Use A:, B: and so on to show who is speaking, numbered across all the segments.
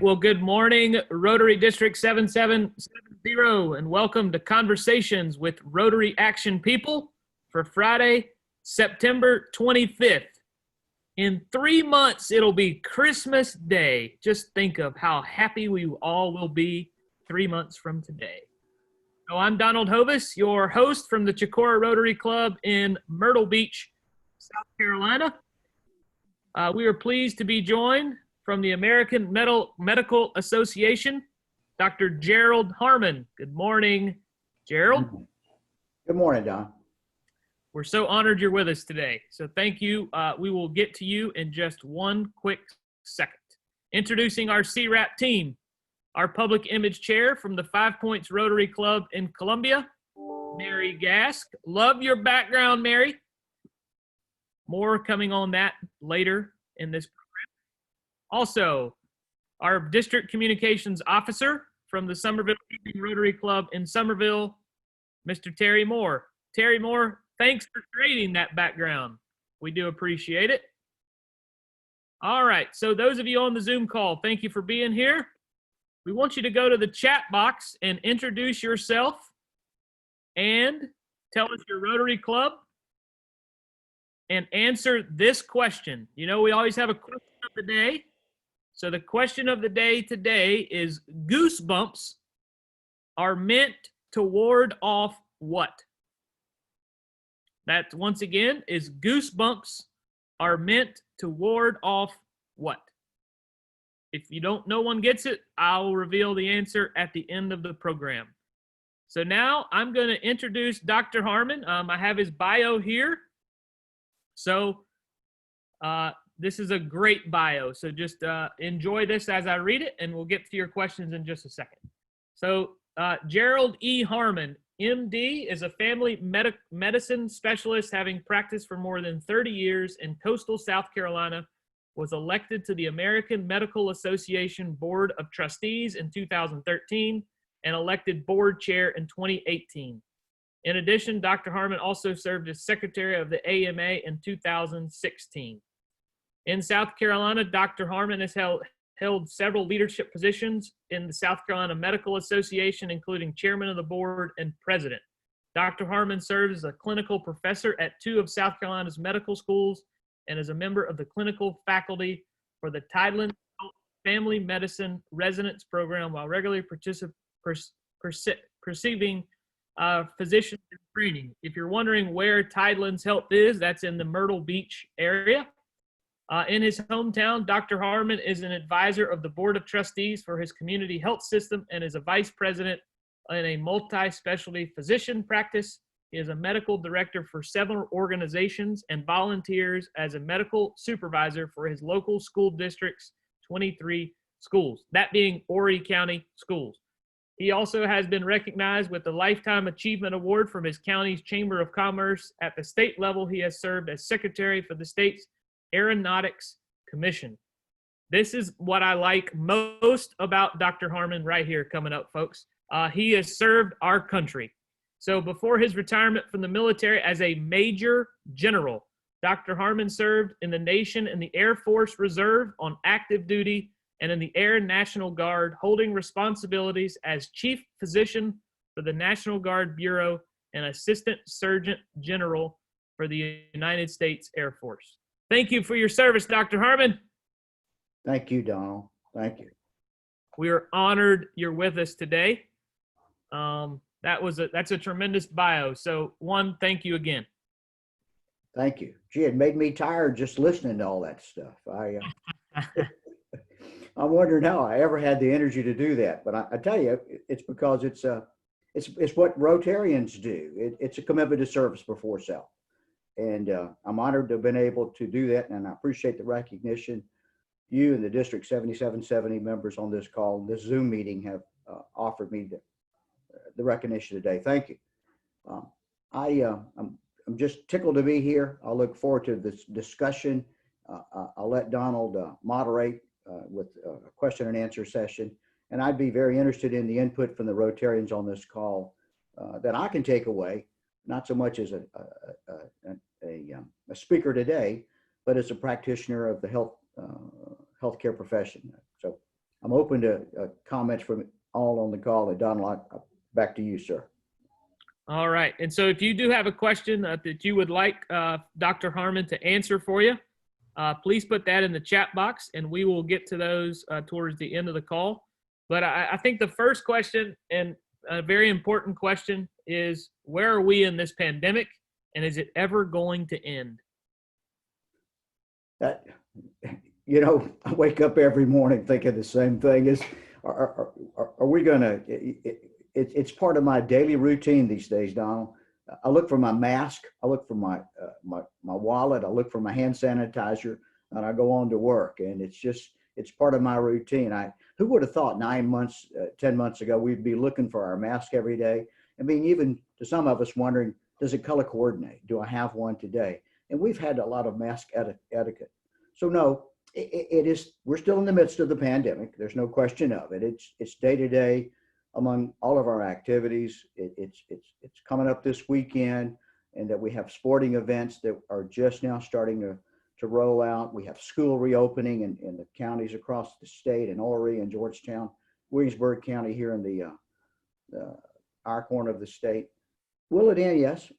A: Well, good morning, Rotary District 7770, and welcome to Conversations with Rotary Action People for Friday, September 25th. In 3 months, it'll be Christmas Day. Just think of how happy we all will be 3 months from today. So I'm Donald Hovis, your host from the Chicora Rotary Club in Myrtle Beach, South Carolina. We are pleased to be joined from the American Medical Association, Dr. Gerold Harmon. Good morning, Gerold.
B: Good morning, Don.
A: We're so honored you're with us today. So thank you. We will get to you in just one quick second. Introducing our CWRAP team, our Public Image Chair from the 5 Points Rotary Club in Columbia, Mary Gask. Love your background, Mary. More coming on that later in this program. Also, our District Communications Officer from the Somerville Evening Rotary Club in Somerville, Mr. Terry Moore. Terry Moore, thanks for creating that background. We do appreciate it. All right, so those of you on the Zoom call, thank you for being here. We want you to go to the chat box and introduce yourself and tell us your Rotary Club and answer this question. You know, we always have a question of the day. So the question of the day today is, goosebumps are meant to ward off what? That, once again, is goosebumps are meant to ward off what? If you don't, no one gets it, I'll reveal the answer at the end of the program. So now I'm going to introduce Dr. Harmon. I have his bio here. So this is a great bio. So just enjoy this as I read it, and we'll get to your questions in just a second. So Gerold E. Harmon, MD, is a family medicine specialist having practiced for more than 30 years in coastal South Carolina, was elected to the American Medical Association Board of Trustees in 2013 and elected board chair in 2018. In addition, Dr. Harmon also served as secretary of the AMA in 2016. In South Carolina, Dr. Harmon has held several leadership positions in the South Carolina Medical Association, including chairman of the board and president. Dr. Harmon serves as a clinical professor at 2 of South Carolina's medical schools and is a member of the clinical faculty for the Tideland Family Medicine Residence Program while regularly receiving physician training. If you're wondering where Tidelands Health is, that's in the Myrtle Beach area. In his hometown, Dr. Harmon is an advisor of the Board of Trustees for his community health system and is a vice president in a multi-specialty physician practice. He is a medical director for several organizations and volunteers as a medical supervisor for his local school district's 23 schools, that being Horry County schools. He also has been recognized with the Lifetime Achievement Award from his county's Chamber of Commerce. At the state level, he has served as secretary for the state's Aeronautics Commission. This is what I like most about Dr. Harmon right here coming up, folks. He has served our country. So before his retirement from the military as a major general, Dr. Harmon served in the nation in the Air Force Reserve on active duty and in the Air National Guard, holding responsibilities as chief physician for the National Guard Bureau and assistant surgeon general for the United States Air Force. Thank you for your service, Dr. Harmon.
B: Thank you, Donald. Thank you.
A: We are honored you're with us today. That's a tremendous bio. So one, thank you again.
B: Thank you. Gee, it made me tired just listening to all that stuff. I'm wondering how I ever had the energy to do that. But I tell you, it's because it's what Rotarians do. It's a commitment to service before self. And I'm honored to have been able to do that, and I appreciate the recognition you and the District 7770 members on this call, this Zoom meeting, have offered me the recognition today. Thank you. I'm just tickled to be here. I look forward to this discussion. I'll let Donald moderate with a question and answer session, and I'd be very interested in the input from the Rotarians on this call that I can take away, not so much as a speaker today, but as a practitioner of the healthcare profession. So I'm open to comments from all on the call. And Donald, back to you, sir.
A: All right. And so if you do have a question that you would like Dr. Harmon to answer for you, please put that in the chat box, and we will get to those towards the end of the call. But I think the first question, and a very important question, is where are we in this pandemic, and is it ever going to end?
B: That, you know, I wake up every morning thinking the same thing. Is are we going to? It's part of my daily routine these days, Donald. I look for my mask. I look for my wallet. I look for my hand sanitizer, and I go on to work. And it's part of my routine. Who would have thought 9 months, 10 months ago, we'd be looking for our mask every day? I mean, even to some of us wondering, does it color coordinate? Do I have one today? And we've had a lot of mask etiquette. So no, it is. We're still in the midst of the pandemic. There's no question of it. It's day to day among all of our activities. It's coming up this weekend, and that we have sporting events that are just now starting to roll out. We have school reopening in the counties across the state, in Horry and Georgetown, Williamsburg County here in our corner of the state. Will it end? Yes.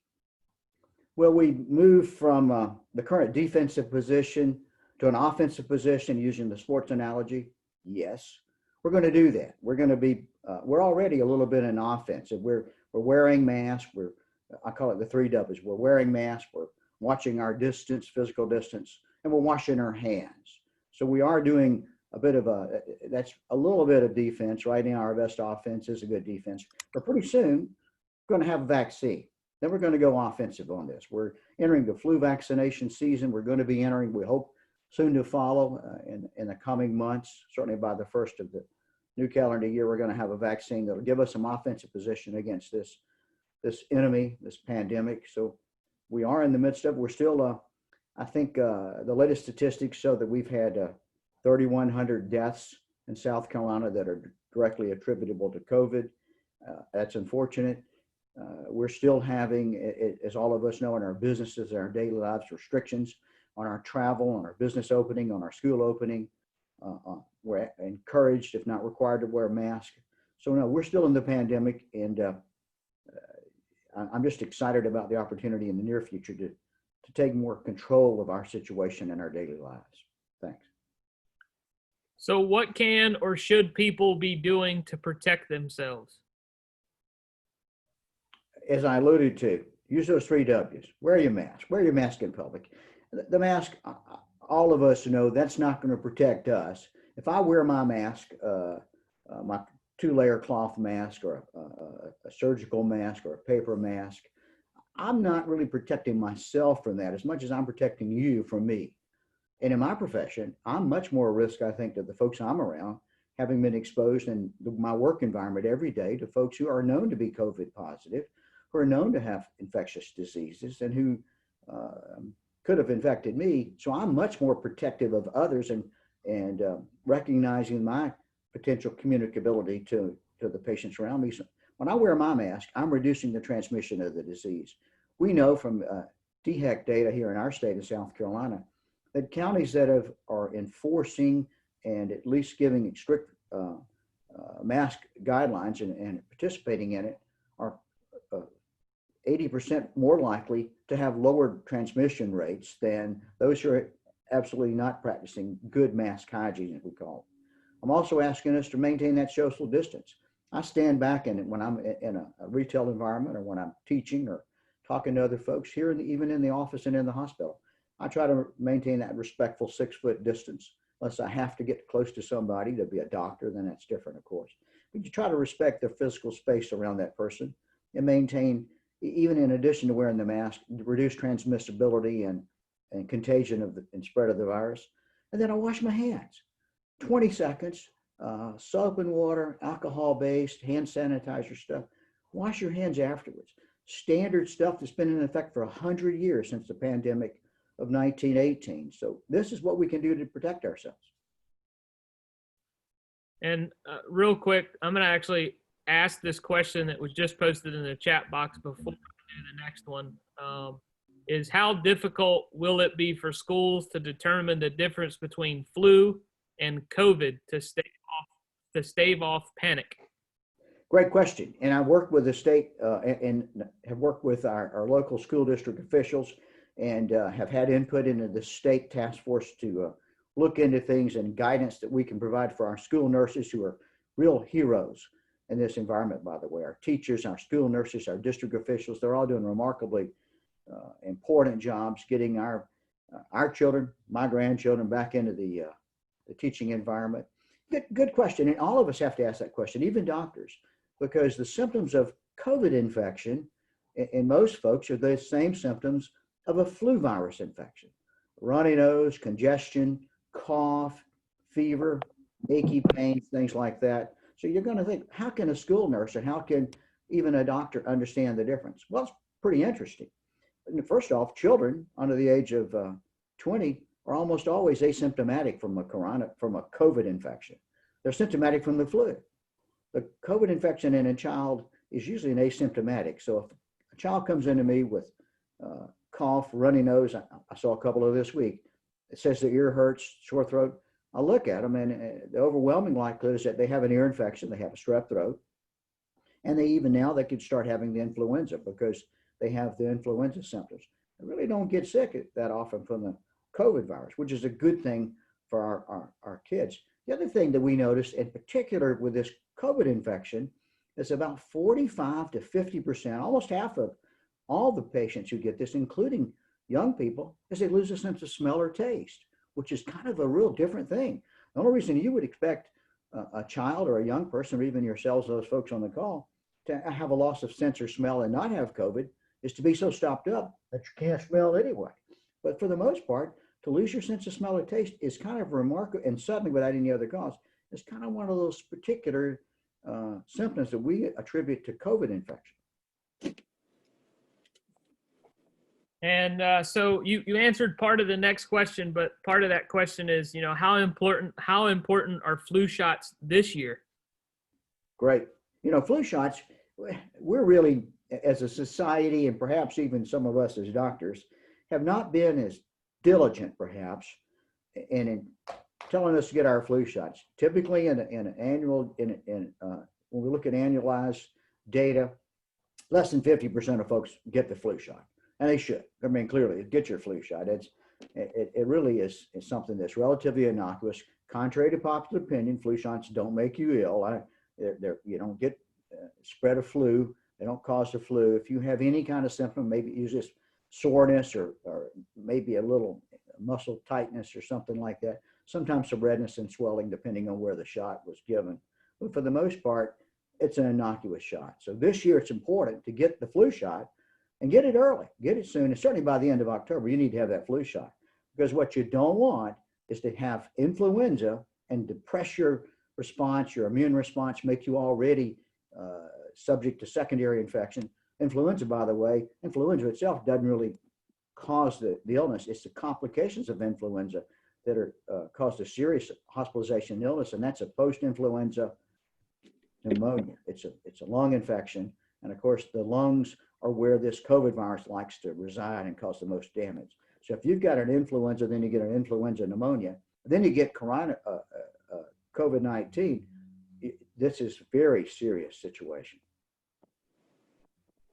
B: Will we move from the current defensive position to an offensive position using the sports analogy? Yes. We're going to do that. We're going to be, we're already a little bit in offensive. We're wearing masks. I call it the 3 W's. We're wearing masks. We're watching our distance, physical distance, and we're washing our hands. So we are doing that's a little bit of defense. Right now, our best offense is a good defense. But pretty soon, we're going to have a vaccine. Then we're going to go offensive on this. We're entering the flu vaccination season. We're going to be entering, we hope, soon to follow in the coming months. Certainly by the first of the new calendar year, we're going to have a vaccine that'll give us some offensive position against this enemy, this pandemic. So we are in the midst of it. We're still, I think the latest statistics show that we've had 3,100 deaths in South Carolina that are directly attributable to COVID. That's unfortunate. We're still having, as all of us know, in our businesses, in our daily lives, restrictions on our travel, on our business opening, on our school opening. We're encouraged, if not required, to wear a mask. So no, we're still in the pandemic, and I'm just excited about the opportunity in the near future to take more control of our situation in our daily lives. Thanks.
A: So what can or should people be doing to protect themselves?
B: As I alluded to, use those 3 W's. Wear your mask. Wear your mask in public. The mask, all of us know that's not going to protect us. If I wear my mask, my 2-layer cloth mask, or a surgical mask, or a paper mask, I'm not really protecting myself from that as much as I'm protecting you from me. And in my profession, I'm much more at risk, I think, to the folks I'm around, having been exposed in my work environment every day to folks who are known to be COVID positive, who are known to have infectious diseases, and who could have infected me. So I'm much more protective of others and recognizing my potential communicability to the patients around me. So when I wear my mask, I'm reducing the transmission of the disease. We know from DHEC data here in our state of South Carolina that counties that are enforcing and at least giving strict mask guidelines and participating in it are 80% more likely to have lower transmission rates than those who are absolutely not practicing good mask hygiene, as we call it. I'm also asking us to maintain that social distance. I stand back, and when I'm in a retail environment, or when I'm teaching or talking to other folks here, even in the office and in the hospital, I try to maintain that respectful 6-foot distance. Unless I have to get close to somebody to be a doctor, then that's different, of course. But you try to respect the physical space around that person and maintain, even in addition to wearing the mask, reduce transmissibility and contagion and spread of the virus. And then I wash my hands. 20 seconds, soap and water, alcohol-based, hand sanitizer stuff. Wash your hands afterwards. Standard stuff that's been in effect for 100 years since the pandemic of 1918. So this is what we can do to protect ourselves.
A: And real quick, I'm going to actually ask this question that was just posted in the chat box before we do the next one. Is how difficult will it be for schools to determine the difference between flu and COVID to stay off to stave off panic?
B: Great question. And I work with the state and have worked with our local school district officials and have had input into the state task force to look into things and guidance that we can provide for our school nurses, who are real heroes in this environment, by the way. Our teachers, our school nurses, our district officials, they're all doing remarkably important jobs getting our children, my grandchildren, back into the teaching environment. Good question. And all of us have to ask that question, even doctors, because the symptoms of COVID infection in most folks are the same symptoms of a flu virus infection: runny nose, congestion, cough, fever, achy pains, things like that. So you're going to think, how can a school nurse and how can even a doctor understand the difference? Well, it's pretty interesting. First off, children under the age of 20 are almost always asymptomatic from a COVID infection. They're symptomatic from the flu. The COVID infection in a child is usually an asymptomatic. So if a child comes into me with cough, runny nose, I saw a couple of this week, it says the ear hurts, sore throat, I look at them, and the overwhelming likelihood is that they have an ear infection, they have a strep throat, and they could start having the influenza because they have the influenza symptoms. They really don't get sick that often from the COVID virus, which is a good thing for our kids. The other thing that we noticed, in particular with this COVID infection, is about 45 to 50%, almost half of all the patients who get this, including young people, is they lose a sense of smell or taste, which is kind of a real different thing. The only reason you would expect a child or a young person, or even yourselves, those folks on the call, to have a loss of sense or smell and not have COVID is to be so stopped up that you can't smell anyway. But for the most part, to lose your sense of smell or taste is kind of remarkable, and suddenly without any other cause, it's kind of one of those particular symptoms that we attribute to COVID infection.
A: And so you answered part of the next question, but part of that question is, how important are flu shots this year?
B: Great. Flu shots, we're really, as a society, and perhaps even some of us as doctors, have not been as diligent, perhaps, in telling us to get our flu shots. Typically, when we look at annualized data, less than 50% of folks get the flu shot, and they should. I mean, clearly, get your flu shot. It really is something that's relatively innocuous. Contrary to popular opinion, flu shots don't make you ill. You don't get spread of flu. They don't cause the flu. If you have any kind of symptom, maybe use this soreness or maybe a little muscle tightness or something like that. Sometimes some redness and swelling, depending on where the shot was given. But for the most part, it's an innocuous shot. So this year, it's important to get the flu shot and get it early, get it soon. And certainly by the end of October, you need to have that flu shot, because what you don't want is to have influenza and depress your response, your immune response, make you already subject to secondary infection. Influenza, by the way, influenza itself doesn't really cause the illness. It's the complications of influenza that are cause a serious hospitalization and illness, and that's a post-influenza pneumonia. It's a lung infection, and of course the lungs are where this COVID virus likes to reside and cause the most damage. So if you've got an influenza, then you get an influenza pneumonia, then you get COVID-19. This is a very serious situation.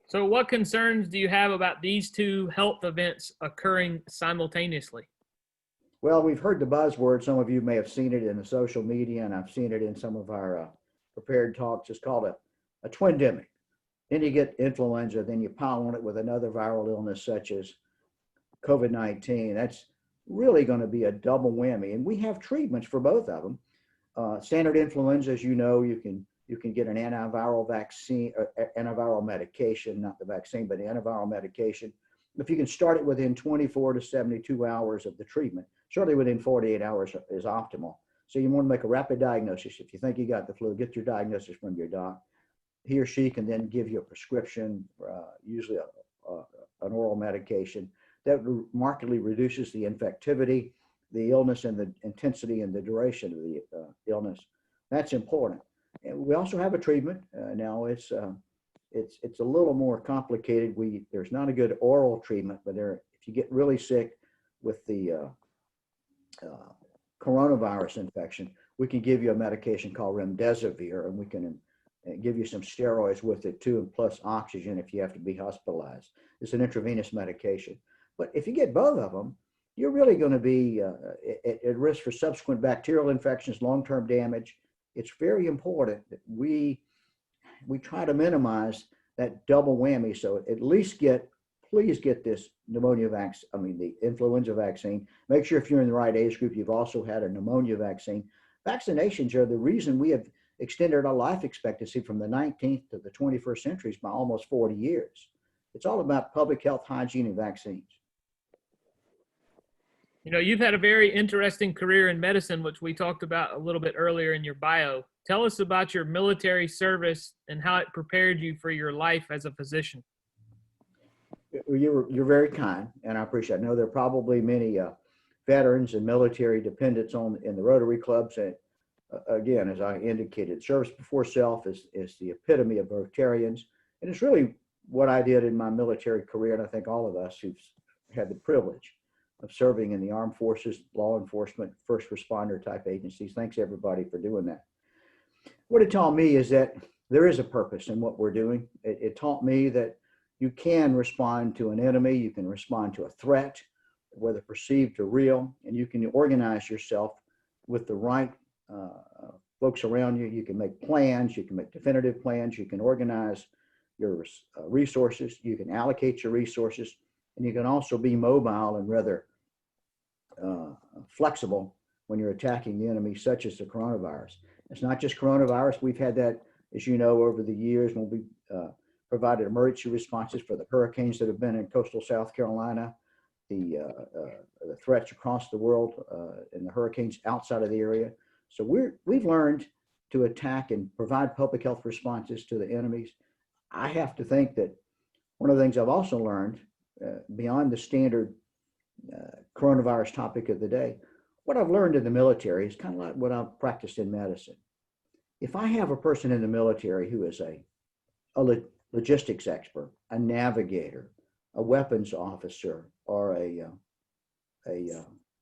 A: So what concerns do you have about these two health events occurring simultaneously?
B: Well, we've heard the buzzword. Some of you may have seen it in the social media, and I've seen it in some of our prepared talks. It's called a twindemic. Then you get influenza, then you pile on it with another viral illness such as COVID-19. That's really going to be a double whammy. And we have treatments for both of them. Standard influenza, as you know, you can get an antiviral vaccine, antiviral medication, not the vaccine, but the antiviral medication. If you can start it within 24 to 72 hours of the treatment, certainly within 48 hours is optimal. So you want to make a rapid diagnosis. If you think you got the flu, get your diagnosis from your doc. He or she can then give you a prescription, usually an oral medication that markedly reduces the infectivity, the illness, and the intensity and the duration of the illness. That's important. And we also have a treatment. Now it's a little more complicated. There's not a good oral treatment, but if you get really sick with the coronavirus infection, we can give you a medication called remdesivir, and we can give you some steroids with it too, and plus oxygen if you have to be hospitalized. It's an intravenous medication. But if you get both of them, you're really going to be at risk for subsequent bacterial infections, long-term damage. It's very important that we try to minimize that double whammy. So at least please get this the influenza vaccine. Make sure if you're in the right age group, you've also had a pneumonia vaccine. Vaccinations are the reason we have extended our life expectancy from the 19th to the 21st centuries by almost 40 years. It's all about public health, hygiene, and vaccines.
A: You know, you've had a very interesting career in medicine, which we talked about a little bit earlier in your bio. Tell us about your military service and how it prepared you for your life as a physician.
B: You're very kind, and I appreciate it. I know there are probably many veterans and military dependents in the Rotary clubs. And again, as I indicated, service before self is the epitome of Rotarians. And it's really what I did in my military career, and I think all of us who've had the privilege of serving in the armed forces, law enforcement, first responder type agencies. Thanks everybody for doing that. What it taught me is that there is a purpose in what we're doing. It taught me that you can respond to an enemy, you can respond to a threat, whether perceived or real, and you can organize yourself with the right folks around you. You can make plans, you can make definitive plans, you can organize your resources, you can allocate your resources, and you can also be mobile and rather flexible when you're attacking the enemy, such as the coronavirus. It's not just coronavirus. We've had that, as you know, over the years when we provided emergency responses for the hurricanes that have been in coastal South Carolina, the threats across the world, and the hurricanes outside of the area. So we've learned to attack and provide public health responses to the enemies. I have to think that one of the things I've also learned, beyond the standard coronavirus topic of the day, what I've learned in the military is kind of like what I've practiced in medicine. If I have a person in the military who is a logistics expert, a navigator, a weapons officer, or a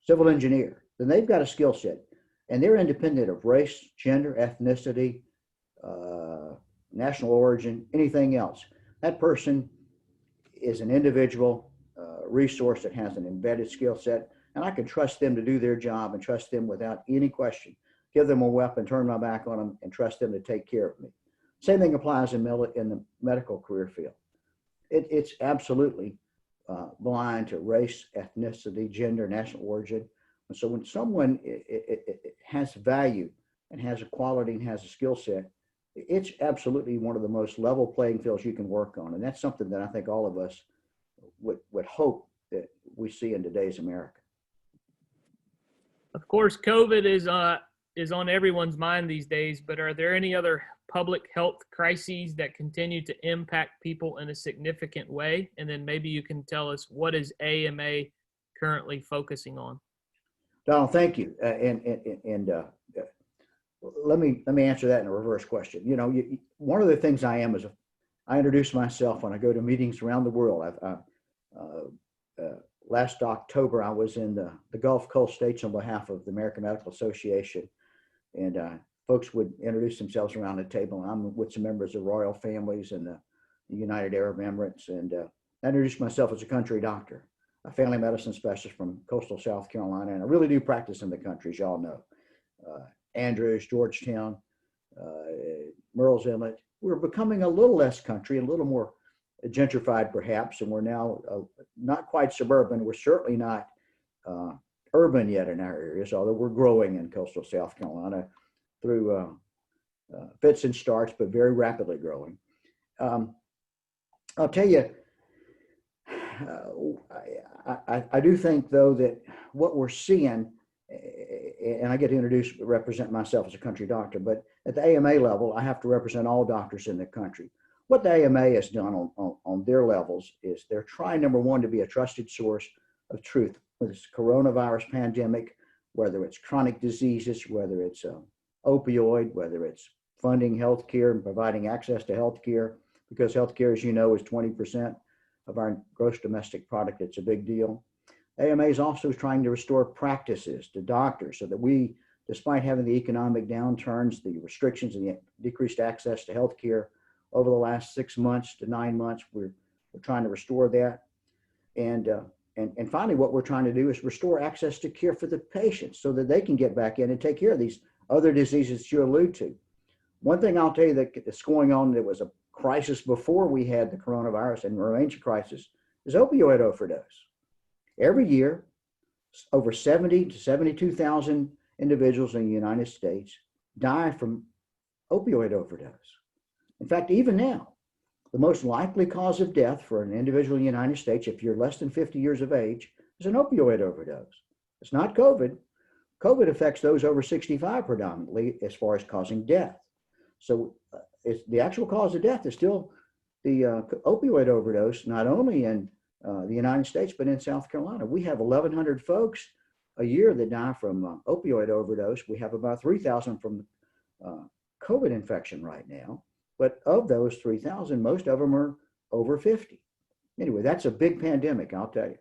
B: civil engineer, then they've got a skill set, and they're independent of race, gender, ethnicity, national origin, anything else. That person is an individual resource that has an embedded skill set, and I can trust them to do their job and trust them without any question. Give them a weapon, turn my back on them, and trust them to take care of me. Same thing applies in the medical career field. It's absolutely blind to race, ethnicity, gender, national origin. And so when someone it has value and has a quality and has a skill set, it's absolutely one of the most level playing fields you can work on. And that's something that I think all of us would hope that we see in today's America.
A: Of course, COVID is on everyone's mind these days, but are there any other public health crises that continue to impact people in a significant way? And then maybe you can tell us, what is AMA currently focusing on?
B: Donald, thank you. Let me answer that in a reverse question. You know, one of the things I am is I introduce myself when I go to meetings around the world. Last October, I was in the Gulf Coast states on behalf of the American Medical Association, and folks would introduce themselves around the table. And I'm with some members of royal families and the United Arab Emirates, and I introduced myself as a country doctor, a family medicine specialist from coastal South Carolina, and I really do practice in the country, as y'all know. Andrews, Georgetown, Murrells Inlet. We're becoming a little less country, a little more gentrified perhaps, and we're now not quite suburban. We're certainly not urban yet in our areas, although we're growing in coastal South Carolina through fits and starts, but very rapidly growing. I'll tell you, I do think though that what we're seeing, and I get to represent myself as a country doctor, but at the AMA level, I have to represent all doctors in the country. What the AMA has done on their levels is they're trying, number one, to be a trusted source of truth with this coronavirus pandemic, whether it's chronic diseases, whether it's opioid, whether it's funding healthcare and providing access to healthcare, because healthcare, as you know, is 20% of our gross domestic product. It's a big deal. AMA is also trying to restore practices to doctors so that we despite having the economic downturns, the restrictions, and the decreased access to health care over the last 6 months to 9 months, we're trying to restore that. And finally, what we're trying to do is restore access to care for the patients so that they can get back in and take care of these other diseases that you allude to. One thing I'll tell you that's going on that was a crisis before we had the coronavirus and remains a crisis is opioid overdose. Every year, over 70 to 72,000 individuals in the United States die from opioid overdose. In fact, even now, the most likely cause of death for an individual in the United States, if you're less than 50 years of age, is an opioid overdose. It's not COVID. COVID affects those over 65 predominantly as far as causing death. So the actual cause of death is still the opioid overdose, not only in the United States, but in South Carolina. We have 1,100 folks a year that die from opioid overdose. We have about 3,000 from COVID infection right now. But of those 3,000, most of them are over 50. Anyway, that's a big pandemic, I'll tell you.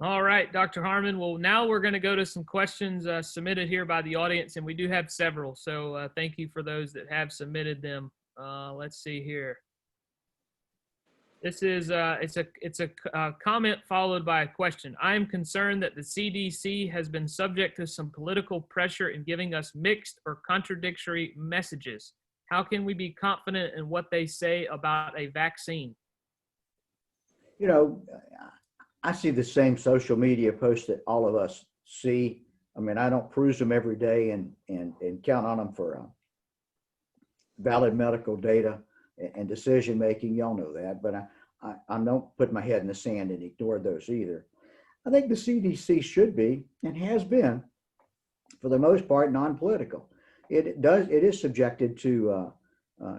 A: All right, Dr. Harmon. Well, now we're going to go to some questions submitted here by the audience, and we do have several. So thank you for those that have submitted them. Let's see here. This is it's a comment followed by a question. I am concerned that the CDC has been subject to some political pressure in giving us mixed or contradictory messages. How can we be confident in what they say about a vaccine?
B: You know, I see the same social media posts that all of us see. I mean, I don't peruse them every day and count on them for valid medical data and decision making. Y'all know that, but I don't put my head in the sand and ignore those either. I think the CDC should be and has been, for the most part, non-political. It is subjected to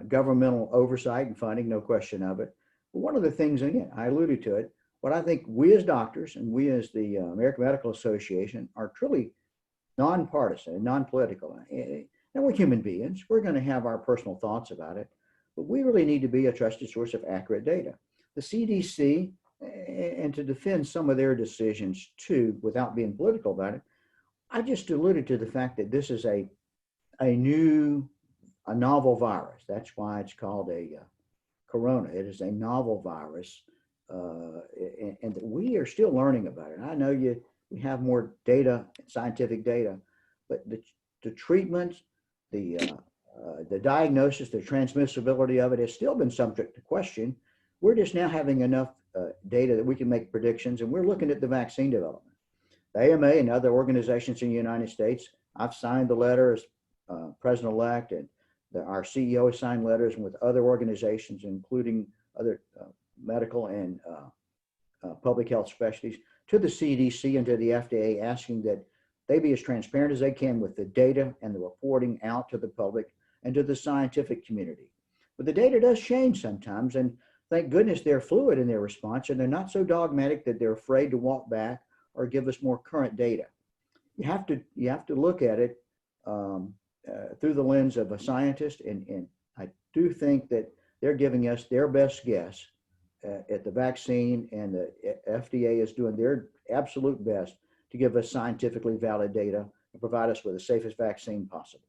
B: governmental oversight and funding, no question of it. But one of the things, again, I alluded to it, what I think we as doctors and we as the American Medical Association are truly nonpartisan and non-political. And we're human beings. We're going to have our personal thoughts about it, but we really need to be a trusted source of accurate data. The CDC, and to defend some of their decisions too, without being political about it, I just alluded to the fact that this is a novel virus. That's why it's called a corona. It is a novel virus. And we are still learning about it. I know we have more data, scientific data, but the treatment, the diagnosis, the transmissibility of it has still been subject to question. We're just now having enough data that we can make predictions, and we're looking at the vaccine development. The AMA and other organizations in the United States, I've signed the letter as president-elect, and our CEO has signed letters with other organizations, including other medical and public health specialties, to the CDC and to the FDA, asking that they be as transparent as they can with the data and the reporting out to the public and to the scientific community. But the data does change sometimes, and thank goodness they're fluid in their response, and they're not so dogmatic that they're afraid to walk back or give us more current data. You have to look at it through the lens of a scientist, and I do think that they're giving us their best guess at the vaccine, and the FDA is doing their absolute best to give us scientifically valid data and provide us with the safest vaccine possible.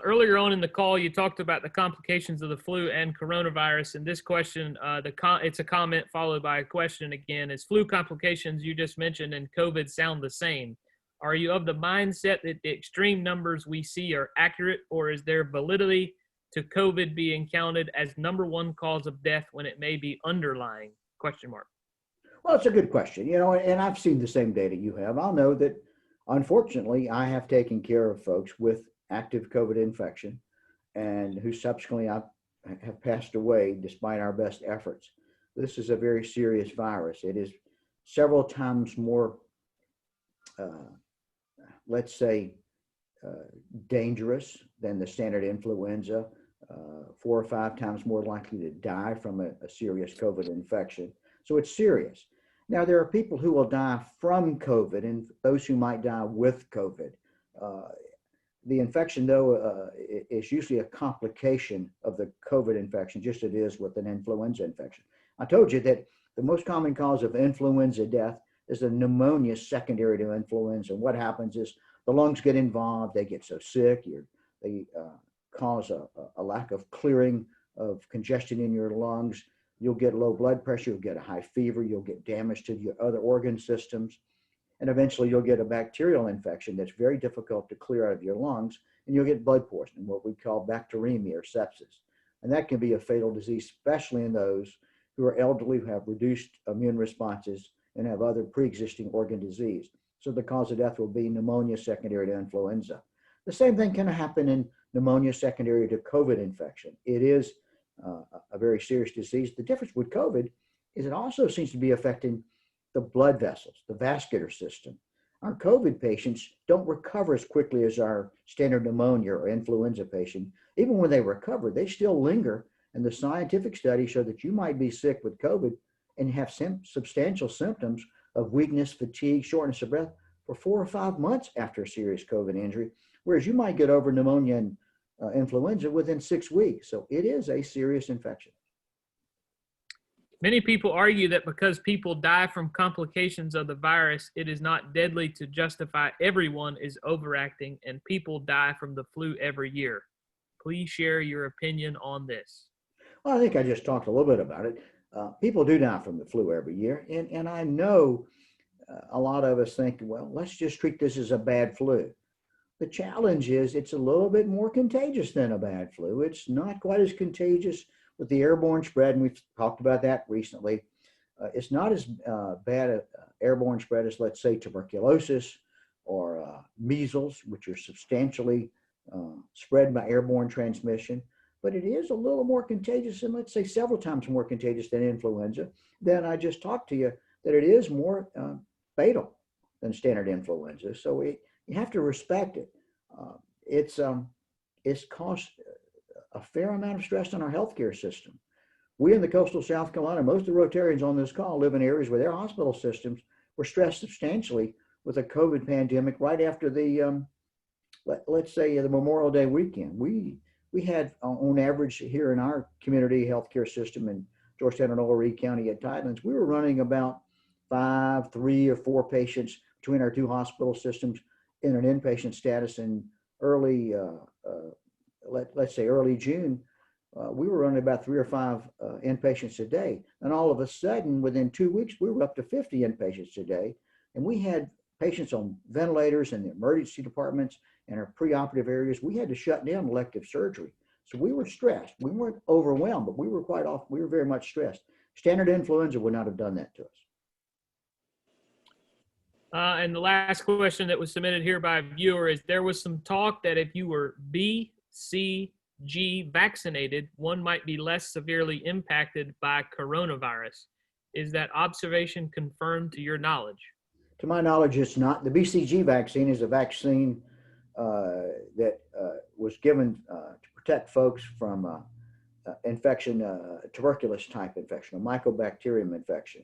A: Earlier on in the call, you talked about the complications of the flu and coronavirus. And this question, it's a comment followed by a question again. Is flu complications you just mentioned and COVID sound the same? Are you of the mindset that the extreme numbers we see are accurate, or is there validity to COVID being counted as #1 cause of death when it may be underlying? ?
B: Well, it's a good question, and I've seen the same data you have. I'll know that, unfortunately, I have taken care of folks with active COVID infection and who subsequently have passed away despite our best efforts. This is a very serious virus. It is several times more, let's say, dangerous than the standard influenza, 4 or 5 times more likely to die from a serious COVID infection. So it's serious. Now, there are people who will die from COVID and those who might die with COVID. The infection, though, is usually a complication of the COVID infection, just as it is with an influenza infection. I told you that the most common cause of influenza death is a pneumonia secondary to influenza. And what happens is the lungs get involved, they get so sick, they cause a lack of clearing of congestion in your lungs. You'll get low blood pressure, you'll get a high fever, you'll get damage to your other organ systems, and eventually you'll get a bacterial infection that's very difficult to clear out of your lungs, and you'll get blood poisoning, what we call bacteremia or sepsis. And that can be a fatal disease, especially in those who are elderly, who have reduced immune responses and have other pre-existing organ disease. So the cause of death will be pneumonia secondary to influenza. The same thing can happen in pneumonia secondary to COVID infection. It is a very serious disease. The difference with COVID is it also seems to be affecting the blood vessels, the vascular system. Our COVID patients don't recover as quickly as our standard pneumonia or influenza patient. Even when they recover, they still linger. And the scientific studies show that you might be sick with COVID and have substantial symptoms of weakness, fatigue, shortness of breath for 4 or 5 months after a serious COVID injury, whereas you might get over pneumonia and influenza within 6 weeks. So it is a serious infection.
A: Many people argue that because people die from complications of the virus, it is not deadly to justify everyone is overacting and people die from the flu every year. Please share your opinion on this.
B: Well, I think I just talked a little bit about it. People do die from the flu every year. And I know a lot of us think, well, let's just treat this as a bad flu. The challenge is it's a little bit more contagious than a bad flu. It's not quite as contagious with the airborne spread, and we've talked about that recently. It's not as bad an airborne spread as, let's say, tuberculosis or measles, which are substantially spread by airborne transmission. But it is a little more contagious, and let's say several times more contagious than influenza. Then I just talked to you that it is more fatal than standard influenza. So you have to respect it. It's caused a fair amount of stress on our healthcare system. We in the coastal South Carolina, most of the Rotarians on this call live in areas where their hospital systems were stressed substantially with a COVID pandemic right after the, let's say, the Memorial Day weekend. We had, on average, here in our community healthcare system in Georgetown and Old County at Tidelands, we were running about 5, 3, or 4 patients between our 2 hospital systems in an inpatient status in early, let's say early June. We were running about 3 or 5 inpatients a day. And all of a sudden, within 2 weeks, we were up to 50 inpatients a day. And we had patients on ventilators in the emergency departments and our preoperative areas. We had to shut down elective surgery. So we were stressed. We weren't overwhelmed, but we were very much stressed. Standard influenza would not have done that to us.
A: And the last question that was submitted here by a viewer is, there was some talk that if you were B, C, G vaccinated, one might be less severely impacted by coronavirus. Is that observation confirmed to your knowledge?
B: To my knowledge, it's not. The BCG vaccine is a vaccine that was given to protect folks from infection, tuberculosis type infection, a mycobacterium infection.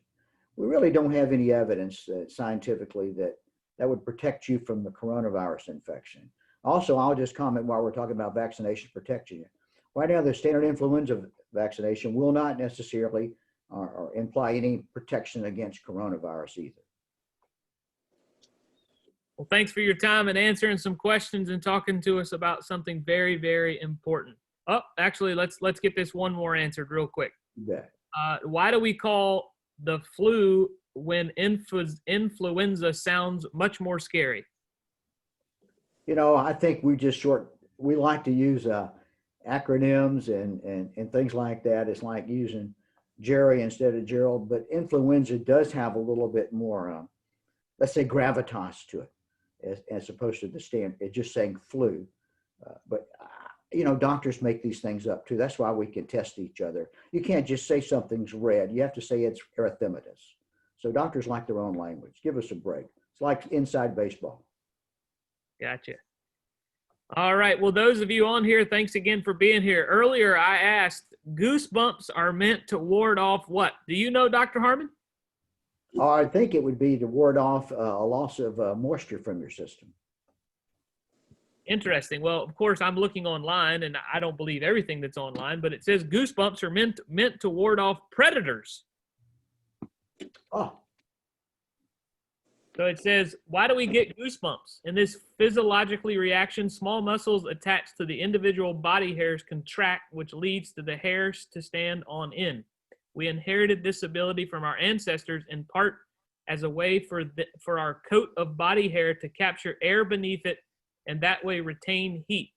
B: We really don't have any evidence scientifically that would protect you from the coronavirus infection. Also, I'll just comment while we're talking about vaccination protecting you. Right now, the standard influenza vaccination will not necessarily or imply any protection against coronavirus either.
A: Well, thanks for your time and answering some questions and talking to us about something very, very important. Oh, actually, let's get this one more answered real quick.
B: Yeah.
A: Why do we call the flu when influenza sounds much more scary?
B: You know, I think we like to use acronyms and things like that. It's like using Jerry instead of Gerold, but influenza does have a little bit more, let's say, gravitas to it, as opposed to the standard, just saying flu. But you know, doctors make these things up too. That's why we can test each other. You can't just say something's red. You have to say it's erythematous. So doctors like their own language. Give us a break. It's like inside baseball.
A: Gotcha. All right. Well, those of you on here, thanks again for being here. Earlier, I asked, goosebumps are meant to ward off what? Do you know, Dr. Harmon?
B: I think it would be to ward off a loss of moisture from your system.
A: Interesting. Well, of course, I'm looking online, and I don't believe everything that's online, but it says goosebumps are meant to ward off predators.
B: Oh,
A: So it says, why do we get goosebumps? In this physiologically reaction, small muscles attached to the individual body hairs contract, which leads to the hairs to stand on end. We inherited this ability from our ancestors in part as a way for our coat of body hair to capture air beneath it and that way retain heat.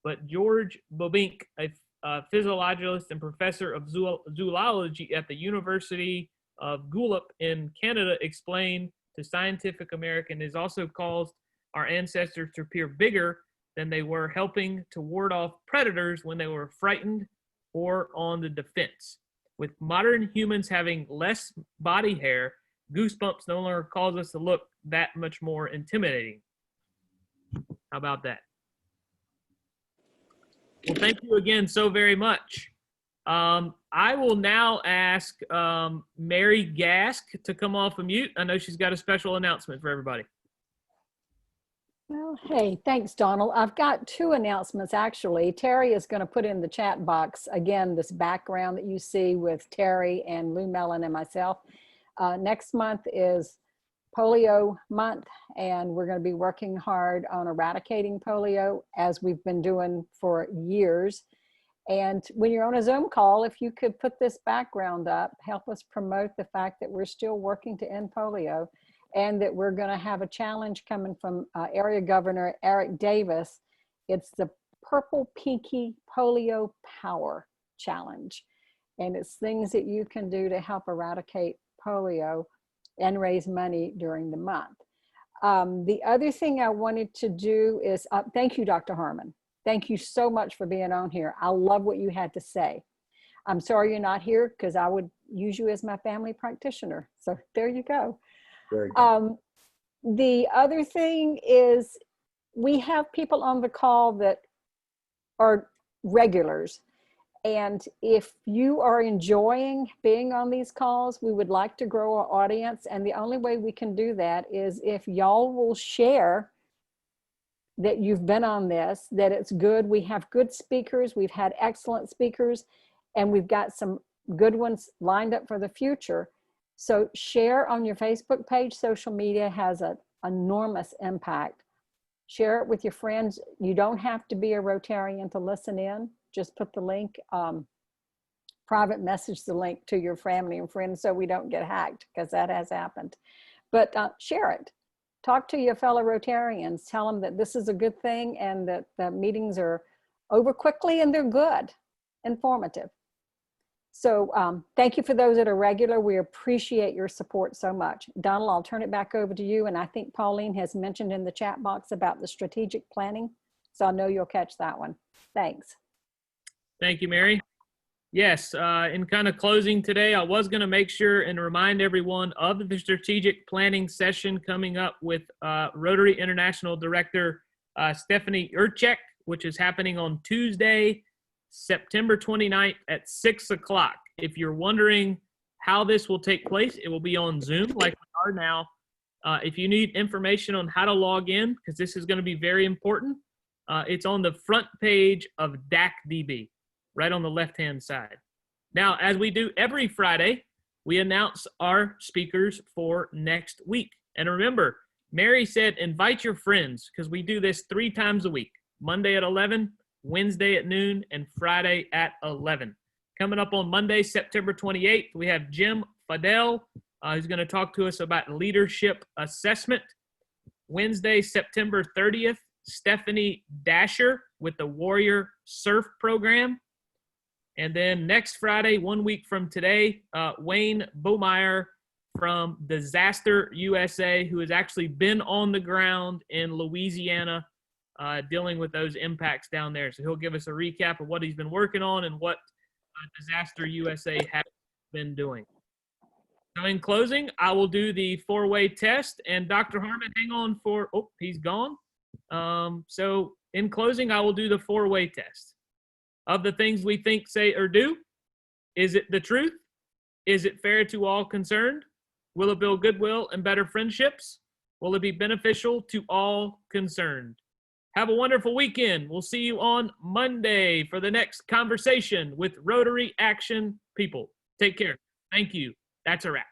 A: But George Bobink, a physiologist and professor of zoology at the University of Guelph in Canada, explained to Scientific American is also caused our ancestors to appear bigger than they were, helping to ward off predators when they were frightened or on the defense. With modern humans having less body hair, goosebumps no longer cause us to look that much more intimidating. How about that? Well, thank you again so very much. I will now ask Mary Gask to come off of mute. I know she's got a special announcement for everybody.
C: Well, hey, thanks, Donald. I've got two announcements, actually. Terry is going to put in the chat box, again, this background that you see with Terry and Lou Mellon and myself. Next month is Polio Month, and we're going to be working hard on eradicating polio, as we've been doing for years. And when you're on a Zoom call, if you could put this background up, help us promote the fact that we're still working to end polio, and that we're going to have a challenge coming from Area Governor Eric Davis. It's the Purple Pinky Polio Power Challenge. And it's things that you can do to help eradicate polio and raise money during the month. The other thing I wanted to do is, thank you, Dr. Harmon. Thank you so much for being on here. I love what you had to say. I'm sorry you're not here because I would use you as my family practitioner. So there you go.
B: Very good.
C: The other thing is we have people on the call that are regulars. And if you are enjoying being on these calls, we would like to grow our audience. And the only way we can do that is if y'all will share that you've been on this, that it's good. We have good speakers. We've had excellent speakers, and we've got some good ones lined up for the future. So share on your Facebook page. Social media has an enormous impact. Share it with your friends. You don't have to be a Rotarian to listen in. Just put the link, private message the link to your family and friends so we don't get hacked, because that has happened. But share it. Talk to your fellow Rotarians. Tell them that this is a good thing and that the meetings are over quickly and they're good, informative. So thank you for those that are regular. We appreciate your support so much. Donald, I'll turn it back over to you. And I think Pauline has mentioned in the chat box about the strategic planning. So I know you'll catch that one. Thanks.
A: Thank you, Mary. Yes, in kind of closing today, I was going to make sure and remind everyone of the strategic planning session coming up with Rotary International Director Stephanie Urchek, which is happening on Tuesday, September 29th at 6 o'clock. If you're wondering how this will take place, it will be on Zoom like we are now. If you need information on how to log in, because this is going to be very important, it's on the front page of DACDB. Right on the left-hand side. Now, as we do every Friday, we announce our speakers for next week. And remember, Mary said invite your friends, because we do this 3 times a week. Monday at 11, Wednesday at noon, and Friday at 11. Coming up on Monday, September 28th, we have Jim Fidel, who's going to talk to us about leadership assessment. Wednesday, September 30th, Stephanie Dasher with the Warrior Surf Program. And then next Friday, 1 week from today, Wayne Bomeyer from Disaster USA, who has actually been on the ground in Louisiana dealing with those impacts down there. So he'll give us a recap of what he's been working on and what Disaster USA has been doing. So in closing, I will do the 4-way test. And Dr. Harmon, hang on for, oh, he's gone. So in closing, I will do the 4-way test. Of the things we think, say, or do, is it the truth? Is it fair to all concerned? Will it build goodwill and better friendships? Will it be beneficial to all concerned? Have a wonderful weekend. We'll see you on Monday for the next conversation with Rotary Action People. Take care. Thank you. That's a wrap.